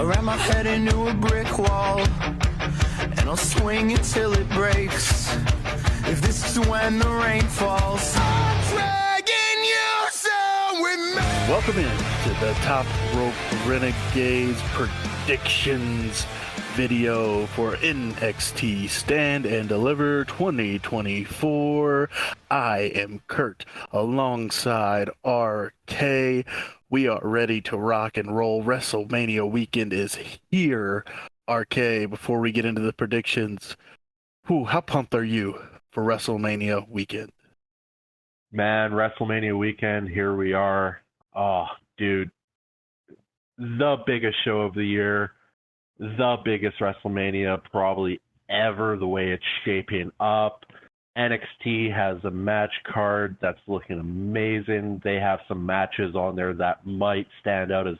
I ram my head into a brick wall, and I'll swing it till it breaks. If this is when the rain falls, I'm dragging you down with me. Welcome in to the Top Rope Renegades predictions video for NXT Stand and Deliver 2024. I am Kurt alongside RK. We are ready to rock and roll. WrestleMania weekend is here. RK, before we get into the predictions, how pumped are you for WrestleMania weekend? Man, WrestleMania weekend, here we are. Oh, dude. The biggest show of the year. The biggest WrestleMania probably ever, the way it's shaping up. NXT has a match card that's looking amazing. They have some matches on there that might stand out as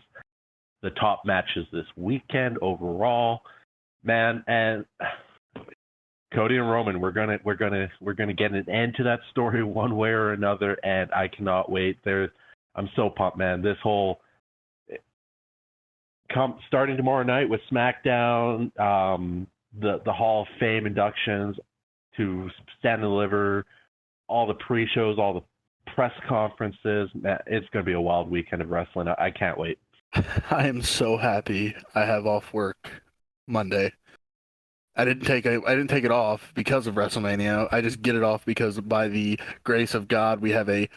the top matches this weekend overall. Man, and Cody and Roman, we're gonna get an end to that story one way or another, and I cannot wait. I'm so pumped, man. This whole starting tomorrow night with SmackDown, the Hall of Fame inductions to Stand and Deliver, all the pre-shows, all the press conferences. Man, it's gonna be a wild weekend of wrestling. I can't wait. I am so happy I have off work Monday. I didn't take it off because of WrestleMania. I just get it off because by the grace of God, we have a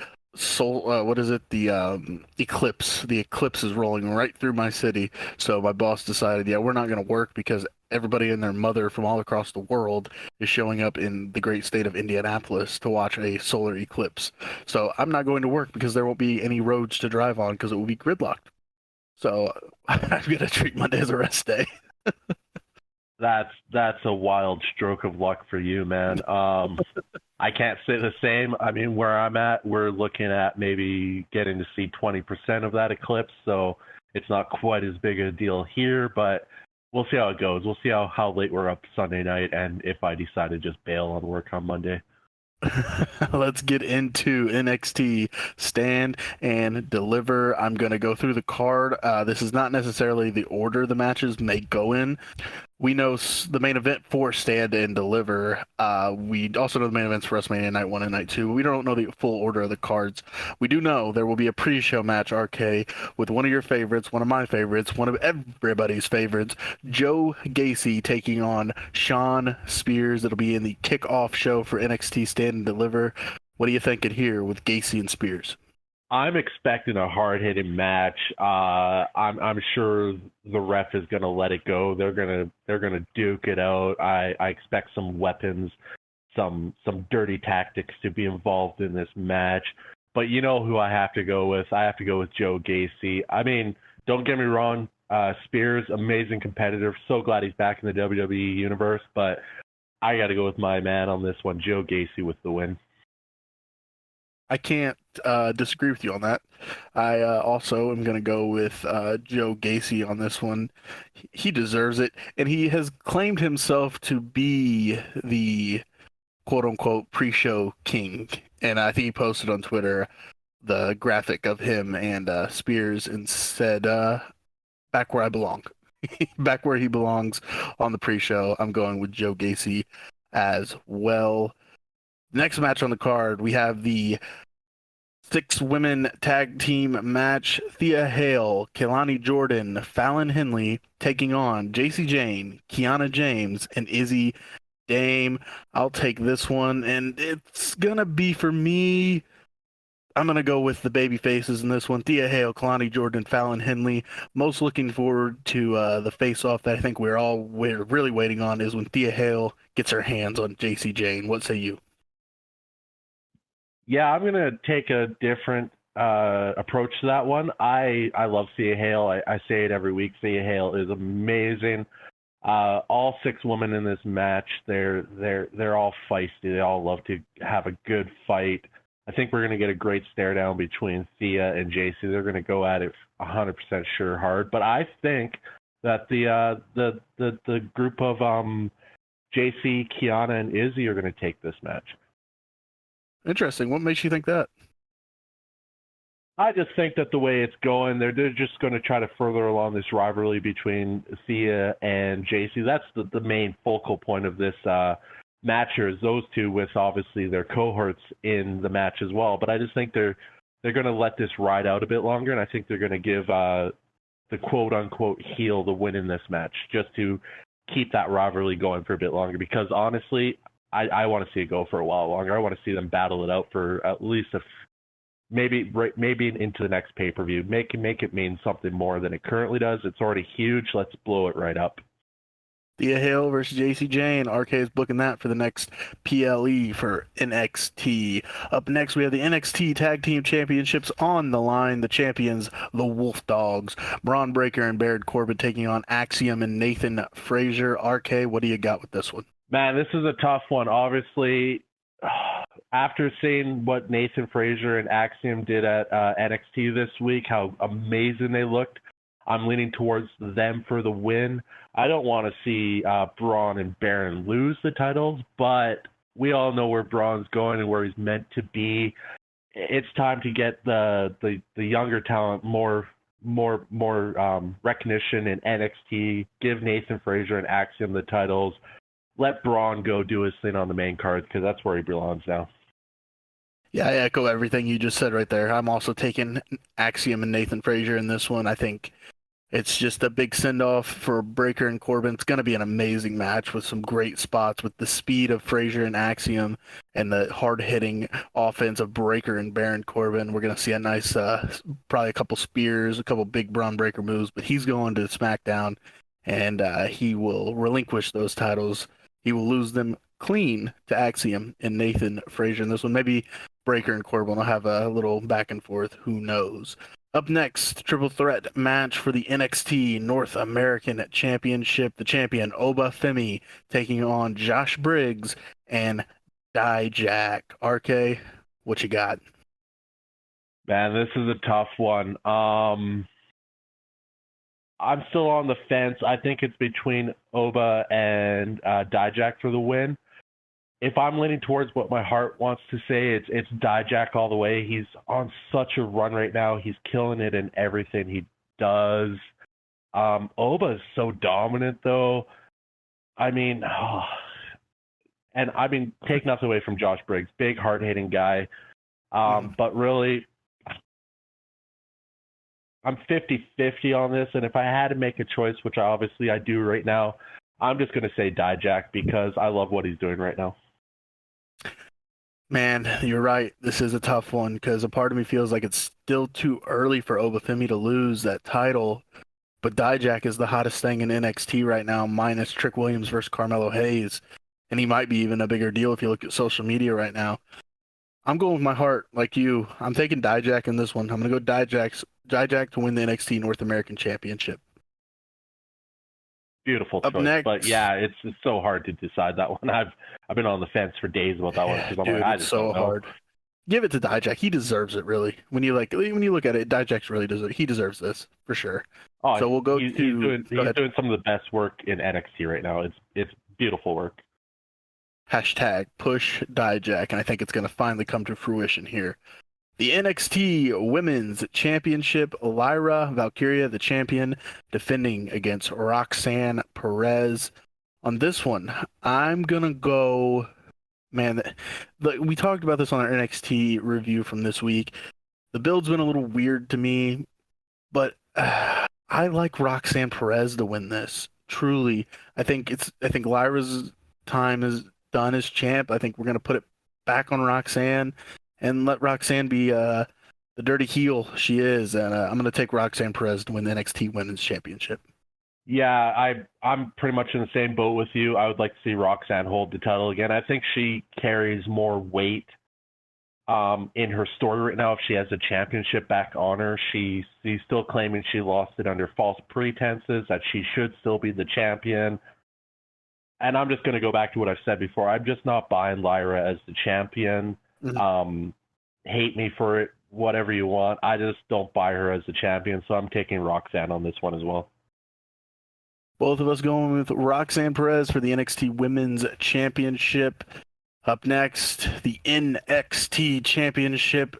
eclipse. The eclipse is rolling right through my city. So my boss decided, we're not going to work because everybody and their mother from all across the world is showing up in the great state of Indianapolis to watch a solar eclipse. So I'm not going to work because there won't be any roads to drive on because it will be gridlocked. So I'm going to treat Monday as a rest day. That's a wild stroke of luck for you, man. I can't say the same. I mean, where I'm at, we're looking at maybe getting to see 20% of that eclipse, so it's not quite as big a deal here, but we'll see how it goes. We'll see how late we're up Sunday night, and if I decide to just bail on work on Monday. Let's get into NXT Stand and Deliver. I'm going to go through the card. This is not necessarily the order the matches may go in. We know the main event for Stand and Deliver. We also know the main events for WrestleMania Night 1 and Night 2. We don't know the full order of the cards. We do know there will be a pre-show match, RK, with one of your favorites, one of my favorites, one of everybody's favorites, Joe Gacy taking on Shawn Spears. It'll be in the kickoff show for NXT Stand and Deliver. What are you thinking here with Gacy and Spears? I'm expecting a hard-hitting match. I'm sure the ref is going to let it go. They're gonna duke it out. I expect some weapons, some dirty tactics to be involved in this match. But you know who I have to go with? I have to go with Joe Gacy. I mean, don't get me wrong. Spears, amazing competitor. So glad he's back in the WWE universe. But I got to go with my man on this one, Joe Gacy, with the win. I can't disagree with you on that. I also am going to go with Joe Gacy on this one. He deserves it, and he has claimed himself to be the quote-unquote pre-show king. And I think he posted on Twitter the graphic of him and Spears and said, back where I belong. Back where he belongs on the pre-show. I'm going with Joe Gacy as well. Next match on the card, we have the 6-women tag team match. Thea Hale, Kelani Jordan, Fallon Henley taking on Jacy Jayne, Kiana James, and Izzy Dame. I'll take this one, and it's going to be, for me, I'm going to go with the baby faces in this one. Thea Hale, Kelani Jordan, Fallon Henley. Most looking forward to the face-off that I think we're really waiting on is when Thea Hale gets her hands on Jacy Jayne. What say you? Yeah, I'm going to take a different approach to that one. I love Thea Hale. I say it every week. Thea Hale is amazing. All 6 women in this match, they're all feisty. They all love to have a good fight. I think we're going to get a great stare down between Thea and Jacy. They're going to go at it 100% sure hard. But I think that the group of Jacy, Kiana, and Izzy are going to take this match. Interesting. What makes you think that? I just think that the way it's going, they're just going to try to further along this rivalry between Thea and JC. That's the main focal point of this match here, is those two with obviously their cohorts in the match as well. But I just think they're going to let this ride out a bit longer, and I think they're going to give the quote-unquote heel the win in this match just to keep that rivalry going for a bit longer, because honestly, I want to see it go for a while longer. I want to see them battle it out for at least maybe into the next pay-per-view. Make it mean something more than it currently does. It's already huge. Let's blow it right up. Thea Hale versus JC Jane. RK is booking that for the next PLE for NXT. Up next, we have the NXT Tag Team Championships on the line. The champions, the Wolf Dogs, Braun Breaker and Baron Corbin taking on Axiom and Nathan Frazier. RK, what do you got with this one? Man, this is a tough one. Obviously, after seeing what Nathan Frazier and Axiom did at NXT this week, how amazing they looked, I'm leaning towards them for the win. I don't want to see Braun and Baron lose the titles, but we all know where Braun's going and where he's meant to be. It's time to get the younger talent more recognition in NXT. Give Nathan Frazier and Axiom the titles. Let Braun go do his thing on the main card, because that's where he belongs now. Yeah, I echo everything you just said right there. I'm also taking Axiom and Nathan Frazier in this one. I think it's just a big send-off for Breaker and Corbin. It's going to be an amazing match with some great spots with the speed of Frazier and Axiom and the hard-hitting offense of Breaker and Baron Corbin. We're going to see a nice, probably a couple spears, a couple big Braun Breaker moves, but he's going to SmackDown, and he will relinquish those titles. He will lose them clean to Axiom and Nathan Frazier in this one. Maybe Breaker and Corbin will have a little back and forth. Who knows? Up next, triple threat match for the NXT North American Championship. The champion, Oba Femi, taking on Josh Briggs and Dijak. RK, what you got? Man, this is a tough one. I'm still on the fence. I think it's between Oba and Dijak for the win. If I'm leaning towards what my heart wants to say, it's Dijak all the way. He's on such a run right now. He's killing it in everything he does. Oba is so dominant, though. And take nothing away from Josh Briggs, big hard-hitting guy. But really, I'm 50-50 on this, and if I had to make a choice, which I do right now, I'm just going to say Dijak, because I love what he's doing right now. Man, you're right. This is a tough one, because a part of me feels like it's still too early for Oba Femi to lose that title, but Dijak is the hottest thing in NXT right now, minus Trick Williams versus Carmelo Hayes, and he might be even a bigger deal if you look at social media right now. I'm going with my heart, like you. I'm taking Dijak in this one. I'm going to go Dijak to win the NXT North American Championship. Beautiful choice. Up next, but yeah, it's so hard to decide that one. I've been on the fence for days about that one, because I'm like, I just don't know. Hard. Give it to Dijak. He deserves it, really. When you look at it, Dijak's really deserves this for sure. Oh, so we'll go he's doing some of the best work in NXT right now. It's beautiful work. Hashtag push Dijak, and I think it's going to finally come to fruition here. The NXT Women's Championship, Lyra Valkyria, the champion, defending against Roxanne Perez. On this one, I'm going to go... Man, we talked about this on our NXT review from this week. The build's been a little weird to me, but I like Roxanne Perez to win this. Truly, I think Lyra's time is done as champ. I think we're going to put it back on Roxanne and let Roxanne be the dirty heel she is. And I'm going to take Roxanne Perez to win the NXT Women's Championship. Yeah, I'm pretty much in the same boat with you. I would like to see Roxanne hold the title again. I think she carries more weight in her story right now if she has a championship back on her. She's still claiming she lost it under false pretenses, that she should still be the champion. And I'm just going to go back to what I've said before. I'm just not buying Lyra as the champion. Mm-hmm. Hate me for it, whatever you want. I just don't buy her as the champion, so I'm taking Roxanne on this one as well. Both of us going with Roxanne Perez for the NXT Women's Championship. Up next, the NXT Championship.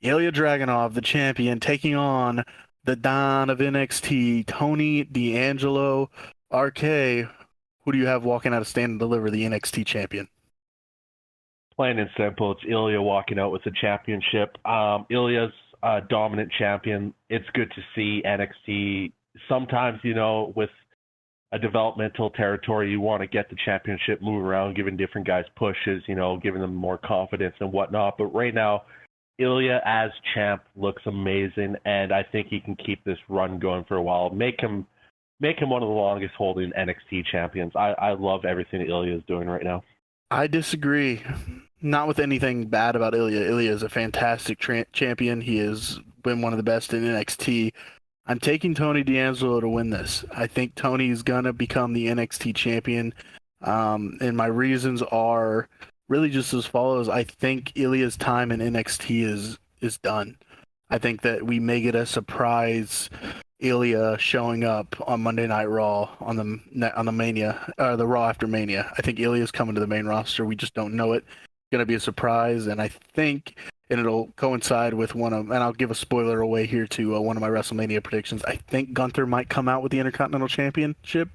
Ilya Dragunov, the champion, taking on the Don of NXT, Tony D'Angelo. RK, who do you have walking out of Stand and Deliver, the NXT champion? Plain and simple, it's Ilya walking out with the championship. Ilya's a dominant champion. It's good to see NXT. Sometimes, with a developmental territory, you want to get the championship move around, giving different guys pushes, giving them more confidence and whatnot. But right now, Ilya as champ looks amazing, and I think he can keep this run going for a while. Make him one of the longest holding NXT champions. I love everything Ilya is doing right now. I disagree. Not with anything bad about Ilya. Ilya is a fantastic champion. He has been one of the best in NXT. I'm taking Tony D'Angelo to win this. I think Tony's going to become the NXT champion. And my reasons are really just as follows. I think Ilya's time in NXT is done. I think that we may get a surprise Ilya showing up on Monday Night Raw on the Mania, the Raw after Mania. I think Ilya's coming to the main roster. We just don't know it. It's going to be a surprise, and I think, and it'll coincide with and I'll give a spoiler away here to one of my WrestleMania predictions. I think Gunther might come out with the Intercontinental Championship,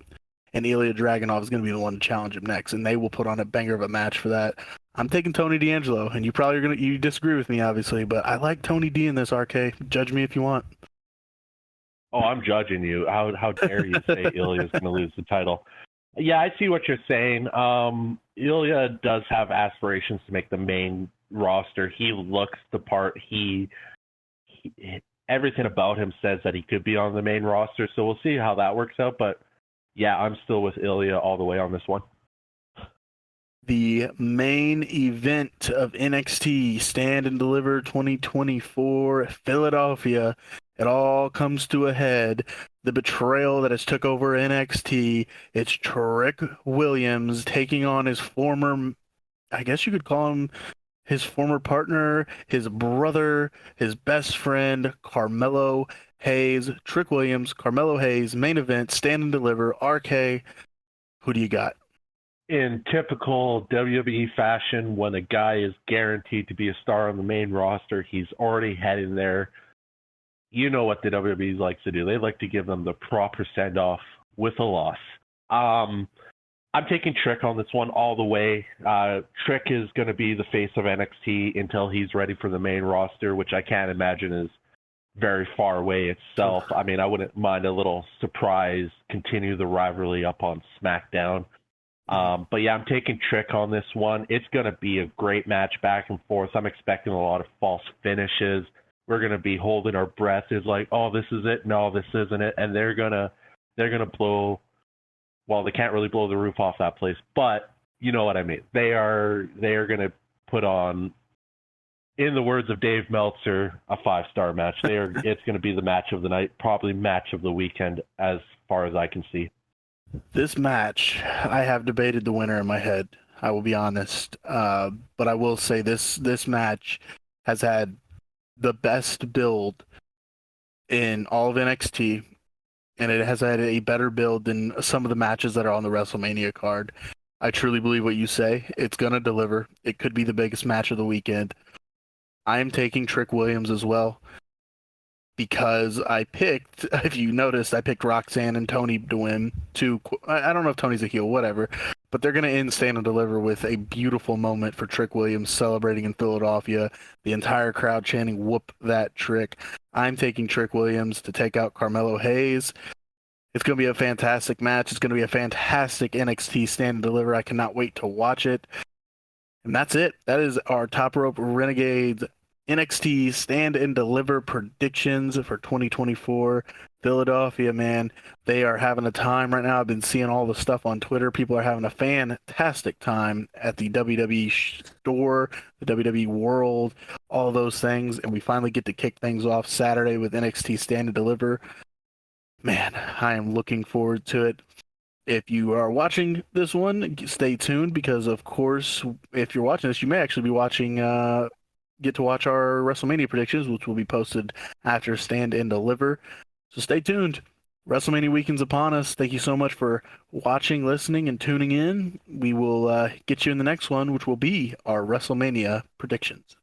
and Ilya Dragunov is going to be the one to challenge him next, and they will put on a banger of a match for that. I'm taking Tony D'Angelo, and you disagree with me, obviously, but I like Tony D in this, RK. Judge me if you want. Oh, I'm judging you. How dare you say Ilya's going to lose the title? Yeah, I see what you're saying. Ilya does have aspirations to make the main roster. He looks the part. He everything about him says that he could be on the main roster, so we'll see how that works out. But yeah, I'm still with Ilya all the way on this one. The main event of NXT Stand and Deliver 2024 Philadelphia. It all comes to a head. The betrayal that has took over NXT. It's Trick Williams taking on his former, I guess you could call him his former partner, his brother, his best friend, Carmelo Hayes. Trick Williams, Carmelo Hayes, main event, Stand and Deliver. RK, who do you got? In typical WWE fashion, when a guy is guaranteed to be a star on the main roster, he's already heading there. You know what the WWE likes to do. They like to give them the proper send-off with a loss. I'm taking Trick on this one all the way. Trick is going to be the face of NXT until he's ready for the main roster, which I can't imagine is very far away itself. I mean, I wouldn't mind a little surprise, continue the rivalry up on SmackDown. But yeah, I'm taking Trick on this one. It's going to be a great match back and forth. I'm expecting a lot of false finishes. We're going to be holding our breath. It's like, oh, this is it. No, this isn't it. And they're going to blow, well, they can't really blow the roof off that place, but you know what I mean. They are going to put on, in the words of Dave Meltzer, a 5-star match. It's going to be the match of the night, probably match of the weekend as far as I can see. This match, I have debated the winner in my head. I will be honest. But I will say this match has had the best build in all of NXT, and it has had a better build than some of the matches that are on the WrestleMania card. I truly believe what you say. It's going to deliver. It could be the biggest match of the weekend. I am taking Trick Williams as well because if you noticed, I picked Roxanne and Tony to win. I don't know if Tony's a heel, whatever. But they're going to end Stand and Deliver with a beautiful moment for Trick Williams celebrating in Philadelphia. The entire crowd chanting, "Whoop that Trick." I'm taking Trick Williams to take out Carmelo Hayes. It's going to be a fantastic match. It's going to be a fantastic NXT Stand and Deliver. I cannot wait to watch it. And that's it. That is our Top Rope Renegades NXT Stand and Deliver predictions for 2024. Philadelphia, man, they are having a time right now. I've been seeing all the stuff on Twitter. People are having a fantastic time at the WWE store, the WWE World, all those things. And we finally get to kick things off Saturday with NXT Stand and Deliver. Man, I am looking forward to it. If you are watching this one, stay tuned because, of course, if you're watching this, you may actually be watching get to watch our WrestleMania predictions, which will be posted after Stand and Deliver. So stay tuned. WrestleMania weekend's upon us. Thank you so much for watching, listening, and tuning in. We will get you in the next one, which will be our WrestleMania predictions.